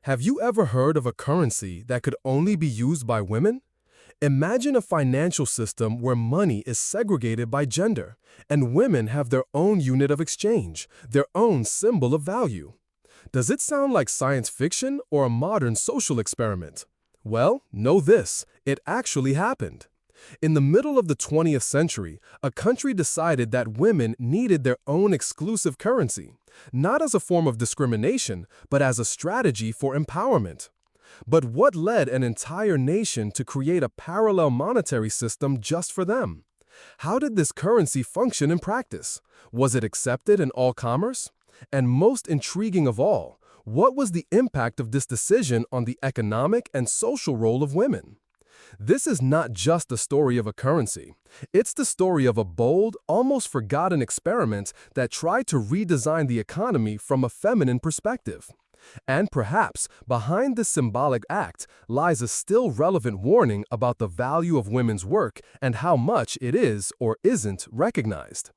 Have you ever heard of a currency that could only be used by women? Imagine a financial system where money is segregated by gender, and women have their own unit of exchange, their own symbol of value. Does it sound like science fiction or a modern social experiment? Well, know this, it actually happened. In the middle of the 20th century, a country decided that women needed their own exclusive currency, not as a form of discrimination, but as a strategy for empowerment. But what led an entire nation to create a parallel monetary system just for them? How did this currency function in practice? Was it accepted in all commerce? And most intriguing of all, what was the impact of this decision on the economic and social role of women? This is not just the story of a currency. It's the story of a bold, almost forgotten experiment that tried to redesign the economy from a feminine perspective. And perhaps behind this symbolic act lies a still relevant warning about the value of women's work and how much it is or isn't recognized.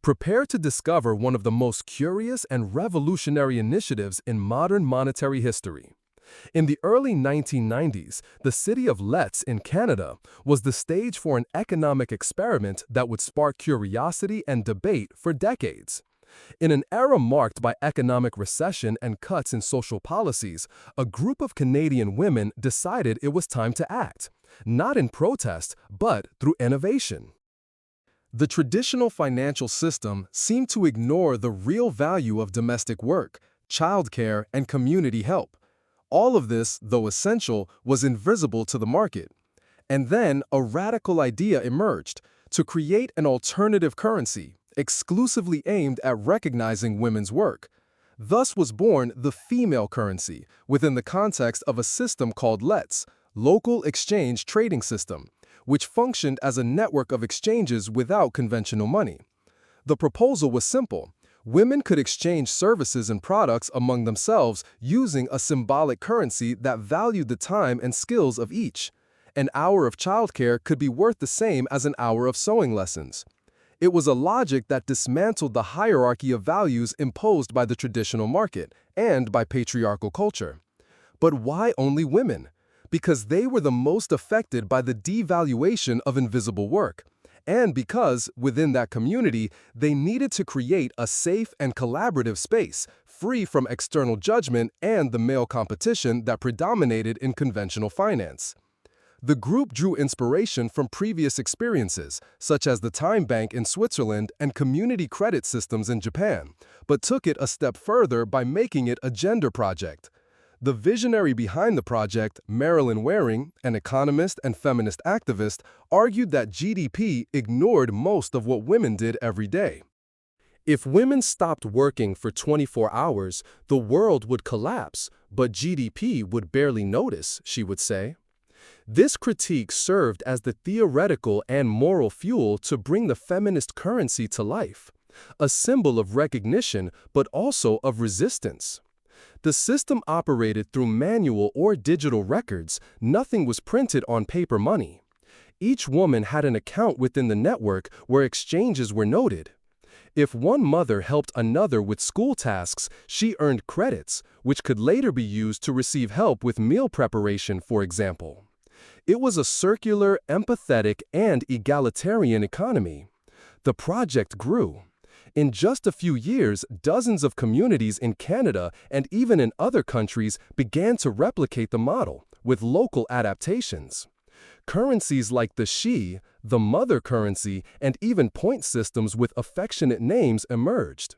Prepare to discover one of the most curious and revolutionary initiatives in modern monetary history. In the early 1990s, the city of Letts in Canada was the stage for an economic experiment that would spark curiosity and debate for decades. In an era marked by economic recession and cuts in social policies, a group of Canadian women decided it was time to act, not in protest, but through innovation. The traditional financial system seemed to ignore the real value of domestic work, childcare, and community help. All of this, though essential, was invisible to the market. And then a radical idea emerged to create an alternative currency, exclusively aimed at recognizing women's work. Thus was born the female currency, within the context of a system called LETS, Local Exchange Trading System, which functioned as a network of exchanges without conventional money. The proposal was simple. Women could exchange services and products among themselves using a symbolic currency that valued the time and skills of each. An hour of childcare could be worth the same as an hour of sewing lessons. It was a logic that dismantled the hierarchy of values imposed by the traditional market and by patriarchal culture. But why only women? Because they were the most affected by the devaluation of invisible work. And because, within that community, they needed to create a safe and collaborative space, free from external judgment and the male competition that predominated in conventional finance. The group drew inspiration from previous experiences, such as the Time Bank in Switzerland and community credit systems in Japan, but took it a step further by making it a gender project. The visionary behind the project, Marilyn Waring, an economist and feminist activist, argued that GDP ignored most of what women did every day. If women stopped working for 24 hours, the world would collapse, but GDP would barely notice, she would say. This critique served as the theoretical and moral fuel to bring the feminist currency to life, a symbol of recognition but also of resistance. The system operated through manual or digital records. Nothing was printed on paper money. Each woman had an account within the network where exchanges were noted. If one mother helped another with school tasks, she earned credits, which could later be used to receive help with meal preparation, for example. It was a circular, empathetic, and egalitarian economy. The project grew. In just a few years, dozens of communities in Canada and even in other countries began to replicate the model, with local adaptations. Currencies like the she, the mother currency, and even point systems with affectionate names emerged.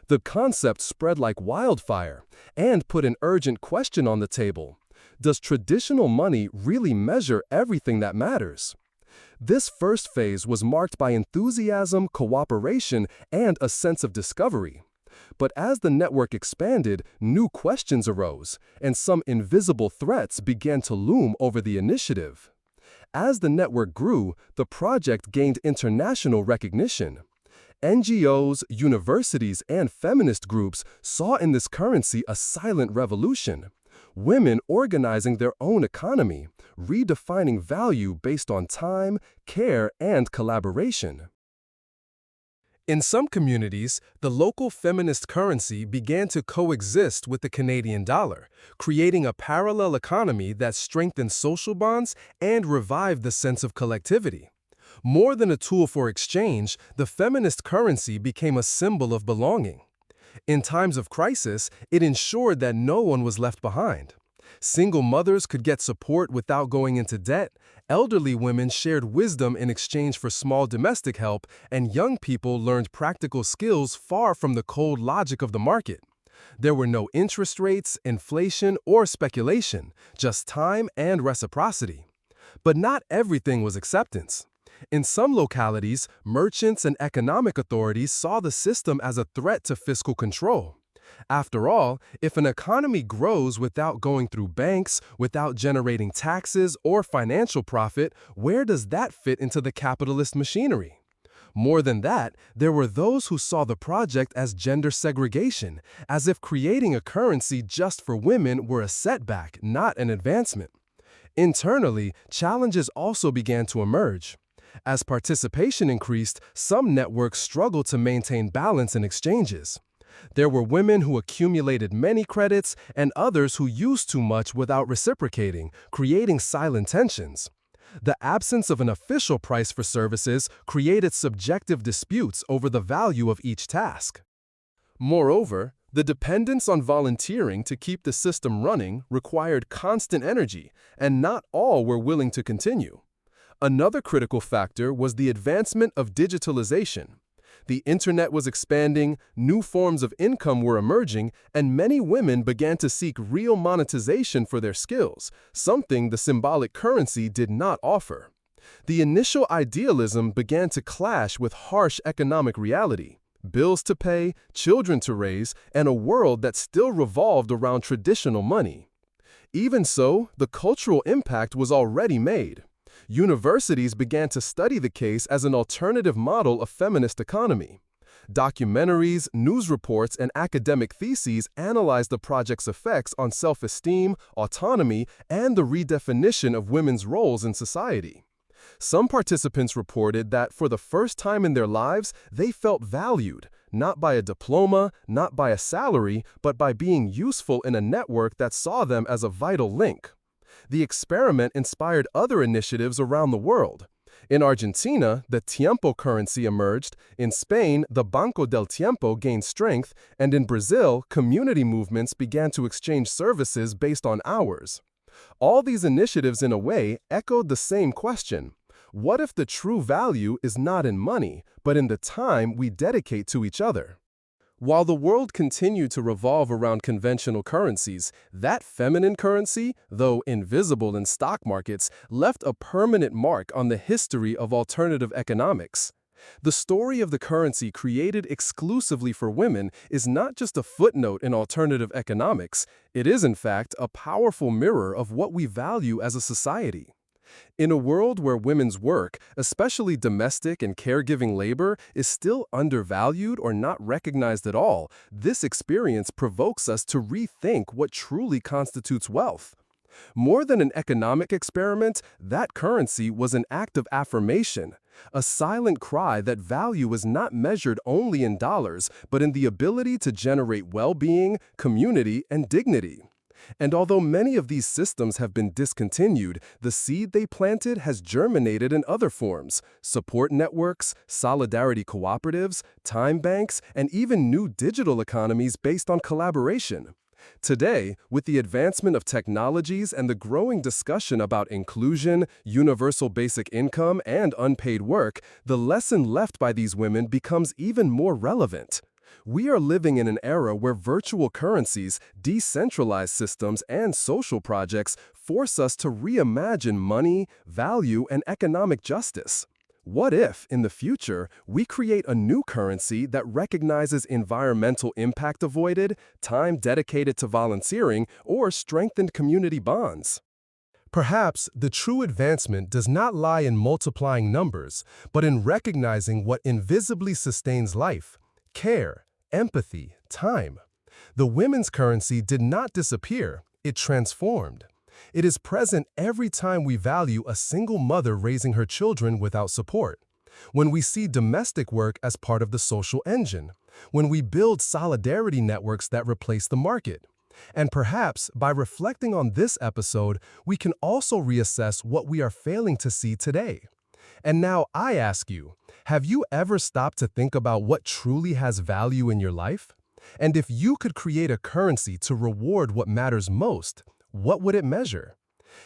The concept spread like wildfire and put an urgent question on the table. Does traditional money really measure everything that matters? This first phase was marked by enthusiasm, cooperation, and a sense of discovery. But as the network expanded, new questions arose, and some invisible threats began to loom over the initiative. As the network grew, the project gained international recognition. NGOs, universities, and feminist groups saw in this currency a silent revolution. Women organizing their own economy, redefining value based on time, care, and collaboration. In some communities, the local feminist currency began to coexist with the Canadian dollar, creating a parallel economy that strengthened social bonds and revived the sense of collectivity. More than a tool for exchange, the feminist currency became a symbol of belonging. In times of crisis, it ensured that no one was left behind. Single mothers could get support without going into debt, elderly women shared wisdom in exchange for small domestic help, and young people learned practical skills far from the cold logic of the market. There were no interest rates, inflation, or speculation, just time and reciprocity. But not everything was acceptance. In some localities, merchants and economic authorities saw the system as a threat to fiscal control. After all, if an economy grows without going through banks, without generating taxes or financial profit, where does that fit into the capitalist machinery? More than that, there were those who saw the project as gender segregation, as if creating a currency just for women were a setback, not an advancement. Internally, challenges also began to emerge. As participation increased, some networks struggled to maintain balance in exchanges. There were women who accumulated many credits and others who used too much without reciprocating, creating silent tensions. The absence of an official price for services created subjective disputes over the value of each task. Moreover, the dependence on volunteering to keep the system running required constant energy, and not all were willing to continue. Another critical factor was the advancement of digitalization. The internet was expanding, new forms of income were emerging, and many women began to seek real monetization for their skills, something the symbolic currency did not offer. The initial idealism began to clash with harsh economic reality: bills to pay, children to raise, and a world that still revolved around traditional money. Even so, the cultural impact was already made. Universities began to study the case as an alternative model of feminist economy. Documentaries, news reports, and academic theses analyzed the project's effects on self-esteem, autonomy, and the redefinition of women's roles in society. Some participants reported that for the first time in their lives, they felt valued, not by a diploma, not by a salary, but by being useful in a network that saw them as a vital link. The experiment inspired other initiatives around the world. In Argentina, the tiempo currency emerged, in Spain, the Banco del Tiempo gained strength, and in Brazil, community movements began to exchange services based on hours. All these initiatives, in a way, echoed the same question: what if the true value is not in money, but in the time we dedicate to each other? While the world continued to revolve around conventional currencies, that feminine currency, though invisible in stock markets, left a permanent mark on the history of alternative economics. The story of the currency created exclusively for women is not just a footnote in alternative economics, it is in fact a powerful mirror of what we value as a society. In a world where women's work, especially domestic and caregiving labor, is still undervalued or not recognized at all, this experience provokes us to rethink what truly constitutes wealth. More than an economic experiment, that currency was an act of affirmation, a silent cry that value is not measured only in dollars, but in the ability to generate well-being, community, and dignity. And although many of these systems have been discontinued, the seed they planted has germinated in other forms: support networks, solidarity cooperatives, time banks, and even new digital economies based on collaboration. Today, with the advancement of technologies and the growing discussion about inclusion, universal basic income, and unpaid work, the lesson left by these women becomes even more relevant. We are living in an era where virtual currencies, decentralized systems, and social projects force us to reimagine money, value, and economic justice. What if, in the future, we create a new currency that recognizes environmental impact avoided, time dedicated to volunteering, or strengthened community bonds? Perhaps the true advancement does not lie in multiplying numbers, but in recognizing what invisibly sustains life: care, empathy, time. The women's currency did not disappear, it transformed. It is present every time we value a single mother raising her children without support. when we see domestic work as part of the social engine, when we build solidarity networks that replace the market. And perhaps, by reflecting on this episode, we can also reassess what we are failing to see today. And now I ask you, have you ever stopped to think about what truly has value in your life? And if you could create a currency to reward what matters most, what would it measure?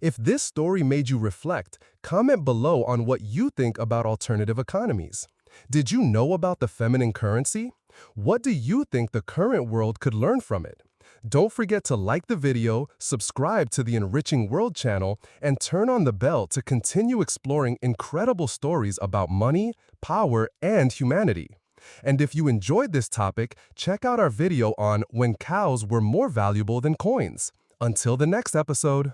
If this story made you reflect, comment below on what you think about alternative economies. Did you know about the feminine currency? What do you think the current world could learn from it? Don't forget to like the video, subscribe to the Enriching World channel, and turn on the bell to continue exploring incredible stories about money, power, and humanity. And if you enjoyed this topic, check out our video on When Cows Were More Valuable Than Coins. Until the next episode.